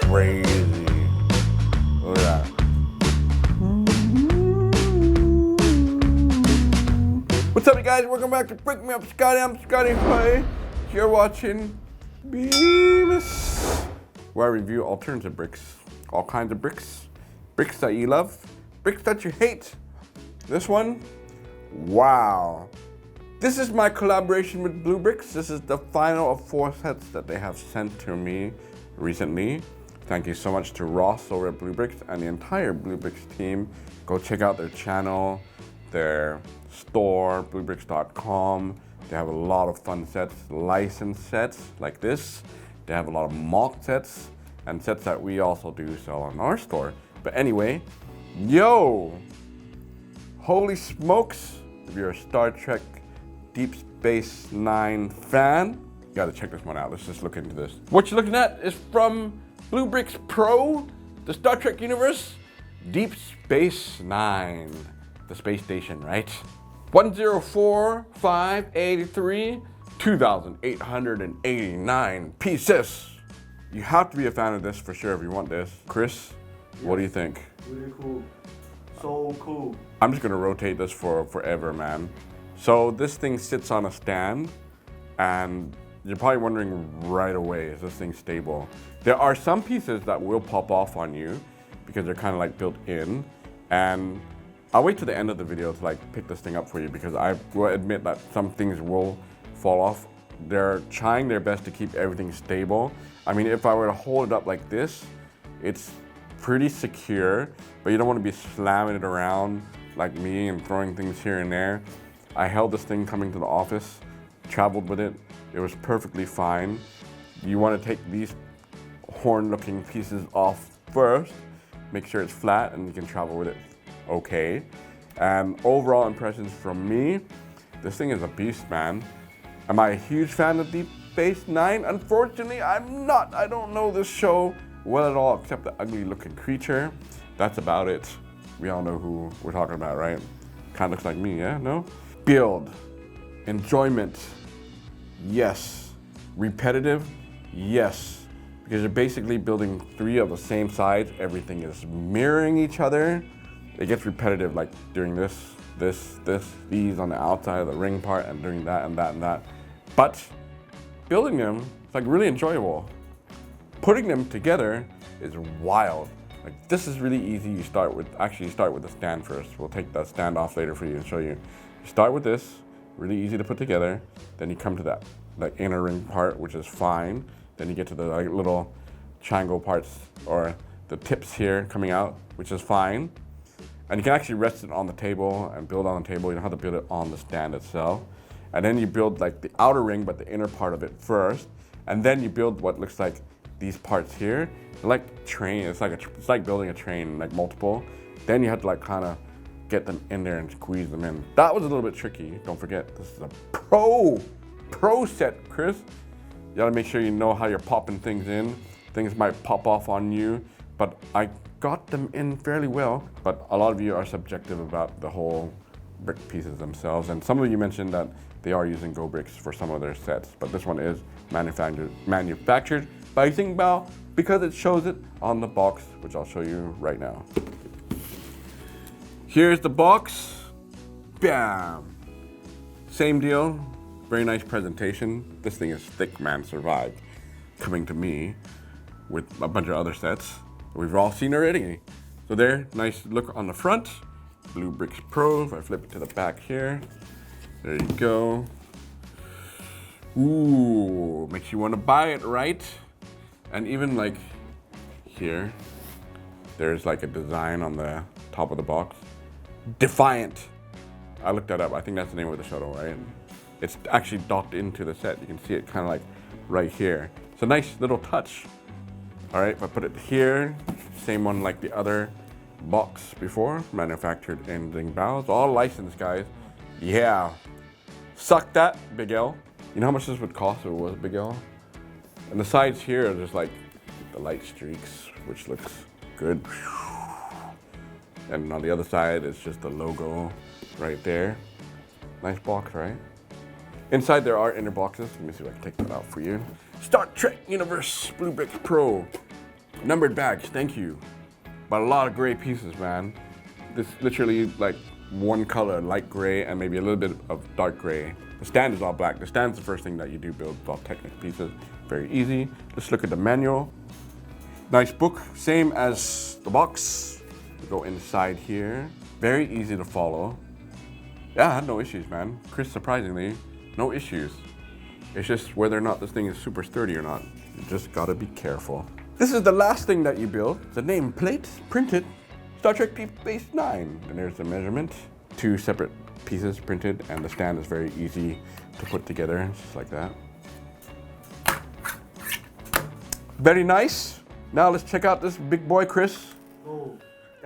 crazy. Look at that. What's up, you guys? Welcome back to Brickmeupscottie. I'm Scottie. You're watching Mesa, where I review alternative bricks. All kinds of bricks. Bricks that you love, bricks that you hate. This one, wow. This is my collaboration with Bluebrixx. This is the final of 4 sets that they have sent to me recently. Thank you so much to Ross over at Bluebrixx and the entire Bluebrixx team. Go check out their channel, their store, bluebrixx.com. They have a lot of fun sets, licensed sets like this. They have a lot of mock sets and sets that we also do sell on our store. But anyway, yo, holy smokes, if you're a Star Trek Deep Space Nine fan, you gotta check this one out. Let's just look into this. What you're looking at is from Bluebrixx Pro, the Star Trek universe, Deep Space Nine, the space station, right? 104583, 2,889 pieces. You have to be a fan of this for sure if you want this. Chris, what do you think? Really cool. So cool. I'm just gonna rotate this for forever, man. So this thing sits on a stand, and you're probably wondering right away, is this thing stable? There are some pieces that will pop off on you because they're kind of like built in, and I'll wait to the end of the video to like pick this thing up for you because I will admit that some things will fall off. They're trying their best to keep everything stable. I mean, if I were to hold it up like this, it's pretty secure, but you don't want to be slamming it around like me and throwing things here and there. I held this thing coming to the office, traveled with it. It was perfectly fine. You want to take these horn-looking pieces off first, make sure it's flat, and you can travel with it okay. And overall impressions from me, this thing is a beast, man. Am I a huge fan of Deep Space Nine? Unfortunately, I'm not. I don't know this show well at all, except the ugly-looking creature. That's about it. We all know who we're talking about, right? Kind of looks like me, yeah? No? Build, enjoyment, yes. Repetitive, yes. Because you're basically building 3 of the same size. Everything is mirroring each other. It gets repetitive, like doing this, these on the outside of the ring part, and doing that and that and that. But building them, it's like really enjoyable. Putting them together is wild. Like this is really easy. You start with the stand first. We'll take that stand off later for you and show you. You start with this, really easy to put together. Then you come to that inner ring part, which is fine. Then you get to the like, little triangle parts or the tips here coming out, which is fine. And you can actually rest it on the table and build on the table. You don't have to build it on the stand itself. And then you build like the outer ring, but the inner part of it first. And then you build what looks like these parts here. They're like train. It's like building a train, like multiple. Then you have to like kind of get them in there and squeeze them in. That was a little bit tricky. Don't forget, this is a pro set, Chris. You gotta make sure you know how you're popping things in. Things might pop off on you, but I got them in fairly well. But a lot of you are subjective about the whole brick pieces themselves. And some of you mentioned that they are using Bluebrixx for some of their sets, but this one is manufactured by Xingbao because it shows it on the box, which I'll show you right now. Here's the box. Bam! Same deal. Very nice presentation. This thing is thick, man. Survived. Coming to me with a bunch of other sets we've all seen already. So there, nice look on the front. Bluebrixx Pro. If I flip it to the back here, there you go. Ooh, makes you want to buy it, right? And even like here, there's like a design on the top of the box. Defiant. I looked that up. I think that's the name of the shuttle, right? It's actually docked into the set. You can see it kind of like right here. It's a nice little touch. All right, if I put it here, same one like the other box before, manufactured in Xingbao. It's all licensed, guys. Yeah. Suck that, Big L. You know how much this would cost if it was Big L? And the sides here are just like the light streaks, which looks good. And on the other side, it's just the logo right there. Nice box, right? Inside there are inner boxes. Let me see if I can take that out for you. Star Trek Universe Bluebrixx Pro. Numbered bags, thank you. But a lot of gray pieces, man. This literally like one color, light gray, and maybe a little bit of dark gray. The stand is all black. The stand's the first thing that you do build. It's all Technic pieces. Very easy. Let's look at the manual. Nice book, same as the box. We go inside here. Very easy to follow. Yeah, I had no issues, man. Chris, surprisingly, no issues. It's just whether or not this thing is super sturdy or not. You just gotta be careful. This is the last thing that you build. The name plate printed, Star Trek Deep Space Nine. And there's the measurement. 2 separate pieces printed, and the stand is very easy to put together, just like that. Very nice. Now let's check out this big boy, Chris.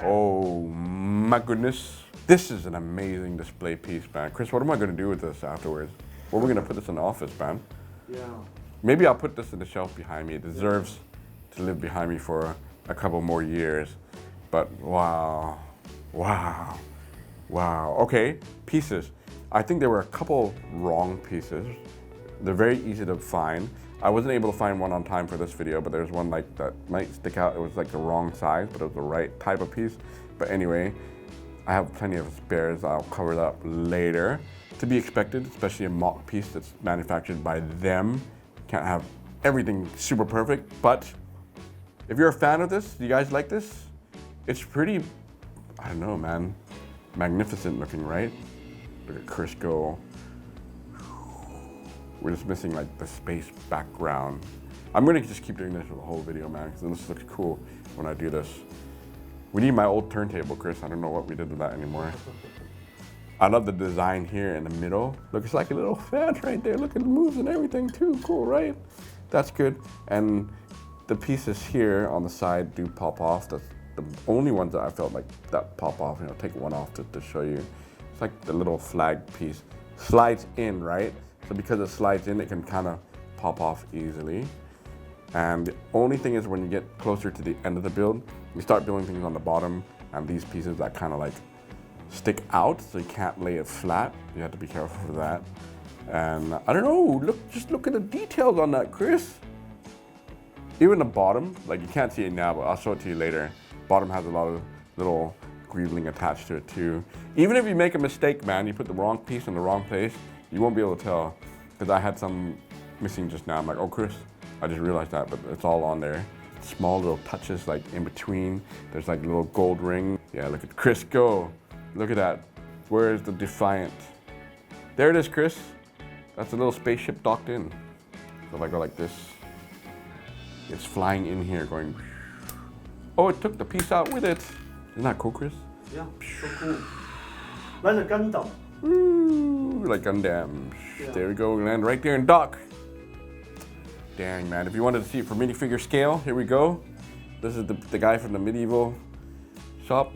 Oh my goodness. This is an amazing display piece, man. Chris, what am I gonna do with this afterwards? Where are we gonna put this in the office, man? Yeah. Maybe I'll put this in the shelf behind me. It deserves to live behind me for a couple more years. But wow, wow, wow. Okay, pieces. I think there were a couple wrong pieces. They're very easy to find. I wasn't able to find one on time for this video, but there's one like that might stick out. It was like the wrong size, but it was the right type of piece. But anyway, I have plenty of spares. I'll cover that up later. To be expected, especially a mock piece that's manufactured by them. Can't have everything super perfect, but if you're a fan of this, you guys like this? It's pretty, I don't know, man, magnificent looking, right? Look at Chris go. We're just missing like the space background. I'm gonna just keep doing this for the whole video, man, because this looks cool when I do this. We need my old turntable, Chris. I don't know what we did with that anymore. I love the design here in the middle. Looks like a little fan right there. Look at the moves and everything too. Cool, right? That's good. And the pieces here on the side do pop off. That's the only ones that I felt like that pop off. You know, take one off to show you. It's like the little flag piece. Slides in, right? So because it slides in, it can kind of pop off easily. And the only thing is when you get closer to the end of the build, you start building things on the bottom, and these pieces that kind of like stick out, so you can't lay it flat. You have to be careful for that. And I don't know, just look at the details on that, Chris. Even the bottom, like you can't see it now, but I'll show it to you later. Bottom has a lot of little greebling attached to it too. Even if you make a mistake, man, you put the wrong piece in the wrong place, you won't be able to tell. Because I had some missing just now. I'm like, oh Chris, I just realized that, but it's all on there. Small little touches like in between. There's like a little gold ring. Yeah, look at Chris go. Look at that. Where is the Defiant? There it is, Chris. That's a little spaceship docked in. So if I go like this, it's flying in here going. Oh, it took the piece out with it. Isn't that cool, Chris? Yeah, so cool. Like a Gundam. Ooh, like Gundam. Yeah. There we go, we land right there in dock. Dang, man. If you wanted to see it for minifigure scale, here we go. This is the guy from the medieval shop.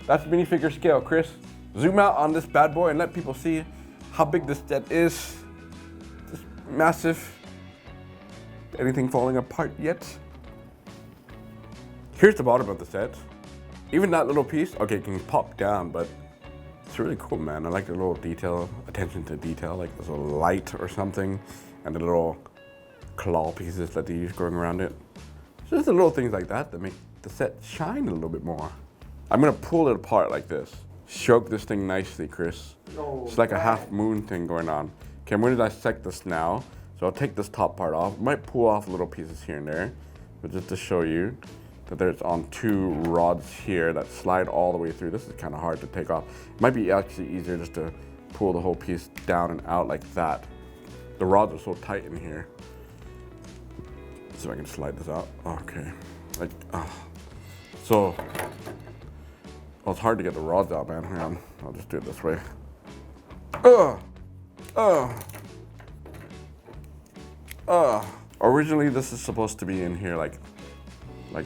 That's minifigure scale, Chris. Zoom out on this bad boy and let people see how big this set is. Just massive. Anything falling apart yet? Here's the bottom of the set. Even that little piece, okay, it can pop down, but it's really cool, man. I like the little detail, attention to detail, like there's a light or something, and the little claw pieces that they use going around it. So just the little things like that make the set shine a little bit more. I'm gonna pull it apart like this. Stroke this thing nicely, Chris. Oh, It's like a half moon thing going on. Okay, I'm gonna dissect this now. So I'll take this top part off. Might pull off little pieces here and there, but just to show you that there's on 2 rods here that slide all the way through. This is kind of hard to take off. It might be actually easier just to pull the whole piece down and out like that. The rods are so tight in here. So I can slide this out. Okay, like, so. Well, it's hard to get the rods out, man. Hang on, I'll just do it this way. Originally, this is supposed to be in here like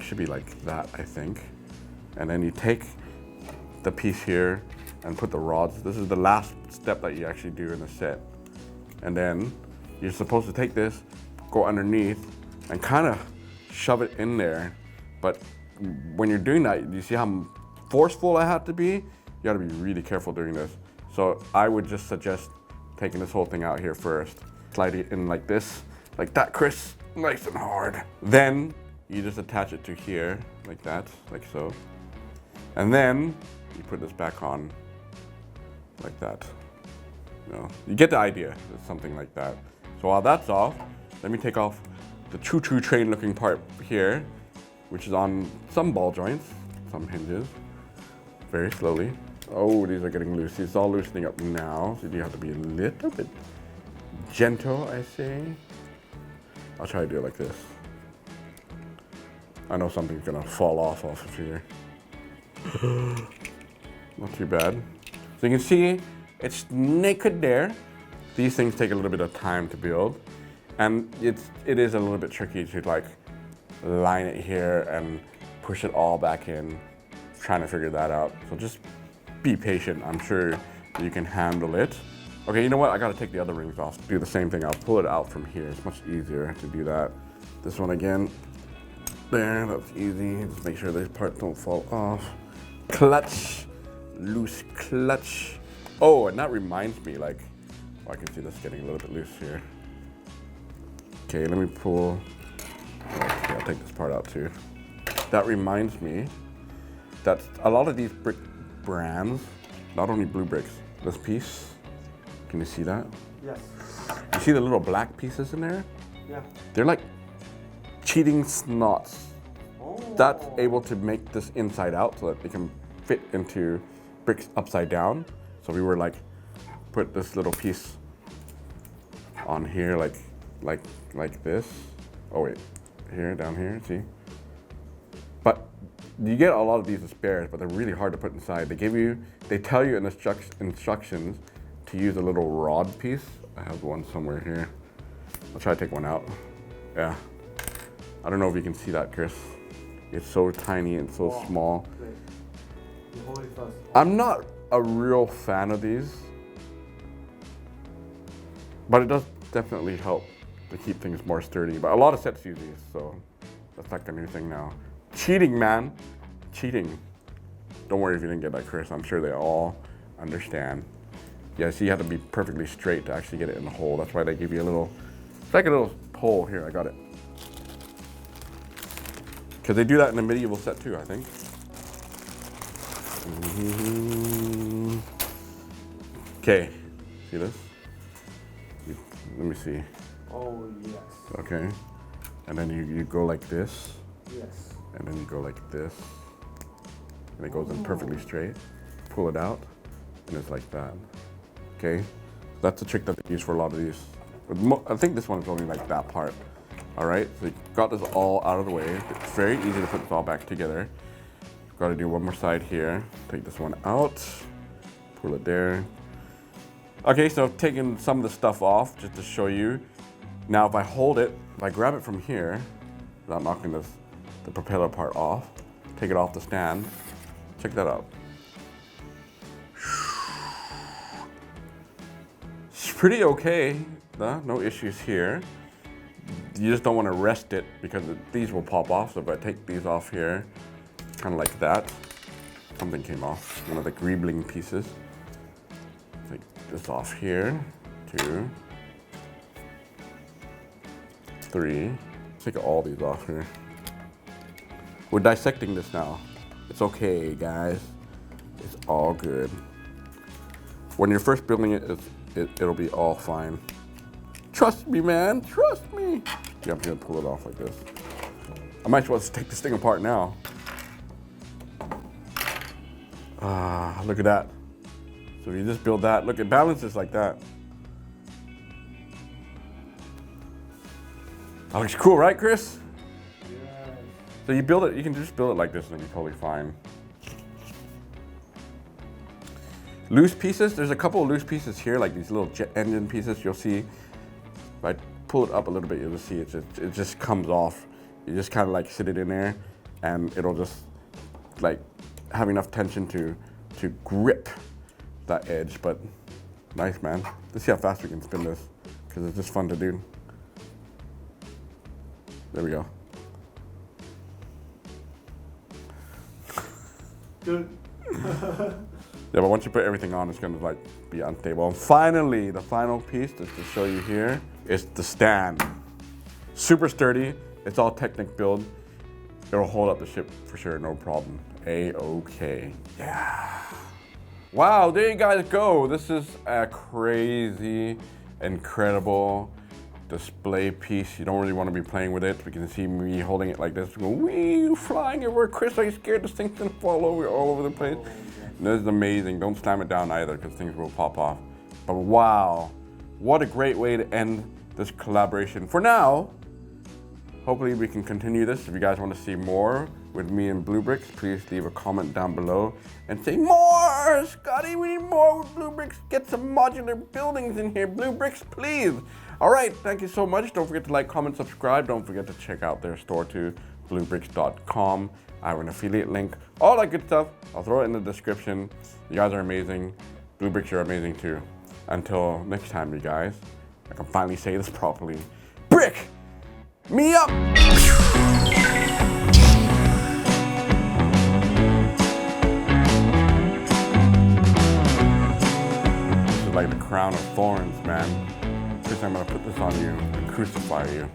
should be like that, I think. And then you take the piece here and put the rods. This is the last step that you actually do in the set. And then you're supposed to take this, go underneath, and kind of shove it in there. But when you're doing that, you see how forceful I had to be? You gotta be really careful doing this. So I would just suggest taking this whole thing out here first. Slide it in like this, like that, Chris, nice and hard. Then you just attach it to here, like that, like so. And then you put this back on, like that. You get the idea, it's something like that. So while that's off, let me take off the choo-choo train looking part here, which is on some ball joints, some hinges, very slowly. Oh, these are getting loose. It's all loosening up now, so you have to be a little bit gentle, I say. I'll try to do it like this. I know something's gonna fall off of here. Not too bad. So you can see it's naked there. These things take a little bit of time to build, and it is a little bit tricky to like line it here and push it all back in, trying to figure that out. So just be patient. I'm sure you can handle it. Okay, you know what? I gotta take the other rings off. Do the same thing. I'll pull it out from here. It's much easier to do that. This one again. There, that's easy. Just make sure these parts don't fall off. Clutch, loose clutch. Oh, and that reminds me, like, oh, I can see this getting a little bit loose here. Okay, let me pull. Okay, I'll take this part out too. That reminds me that a lot of these brick brands, not only Bluebrixx, this piece, can you see that? Yes. You see the little black pieces in there? Yeah. They're like cheating snots. Oh. That's able to make this inside out so that they can fit into bricks upside down. So we were like, put this little piece on here like this. Oh wait, here, down here, see? But you get a lot of these as spares, but they're really hard to put inside. They tell you in the instructions to use a little rod piece. I have one somewhere here. I'll try to take one out. Yeah. I don't know if you can see that, Chris. It's so tiny and so small. Wait. You hold it first. I'm not a real fan of these, but it does definitely help to keep things more sturdy. But a lot of sets use these, so that's like a new thing now. Cheating, man. Cheating. Don't worry if you didn't get that, Chris. I'm sure they all understand. Yeah, see, you have to be perfectly straight to actually get it in the hole. That's why they give you a little, it's like a little hole. Here, I got it. Because they do that in the medieval set too, I think. Okay, see this? Let me see. Oh, yes. Okay, and then you go like this. Yes. And then you go like this. And it goes in perfectly straight. Pull it out, and it's like that. Okay, that's a trick that they use for a lot of these. I think this one is only like that part. All right, so you got this all out of the way. It's very easy to put this all back together. Got to do one more side here. Take this one out, pull it there. Okay, so I've taken some of the stuff off just to show you. Now if I hold it, if I grab it from here, without knocking the propeller part off, take it off the stand, check that out. It's pretty okay, no issues here. You just don't want to rest it because these will pop off. So if I take these off here, kind of like that, something came off, one of the greebling pieces. Take this off here, 2, 3. Take all these off here. We're dissecting this now. It's okay, guys. It's all good. When you're first building it, it'll be all fine. Trust me, man, trust me. Yeah, I'm gonna pull it off like this. I might as well just take this thing apart now. Ah, look at that. So if you just build that, look, it balances like that. That looks cool, right, Chris? Yes. So you build it, you can just build it like this and it'll be totally fine. Loose pieces, there's a couple of loose pieces here, like these little jet engine pieces. You'll see, if I pull it up a little bit, you'll see it just comes off. You just kind of like sit it in there and it'll just like have enough tension to grip that edge. But nice, man. Let's see how fast we can spin this because it's just fun to do. There we go. Good. Yeah, but once you put everything on, it's gonna like be unstable. And finally, the final piece, just to show you here, is the stand. Super sturdy. It's all Technic build. it'll hold up the ship for sure, no problem. A-okay. Yeah. Wow, there you guys go. This is a crazy, incredible display piece. You don't really want to be playing with it. We can see me holding it like this, going, wee, flying everywhere. Chris, are you scared this thing's gonna fall over all over the place? This is amazing. Don't slam it down either, because things will pop off. But wow, what a great way to end this collaboration. For now, hopefully we can continue this. If you guys want to see more with me and Bluebrixx, please leave a comment down below and say more! Scottie, we need more with Bluebrixx. Get some modular buildings in here. Bluebrixx, please. All right, thank you so much. Don't forget to like, comment, subscribe. Don't forget to check out their store too, bluebrixx.com. I have an affiliate link, all that good stuff. I'll throw it in the description. You guys are amazing. Bluebrixx, you're amazing too. Until next time, you guys, I can finally say this properly. Brick me up! This is like the crown of thorns, man. First I'm gonna put this on you and crucify you.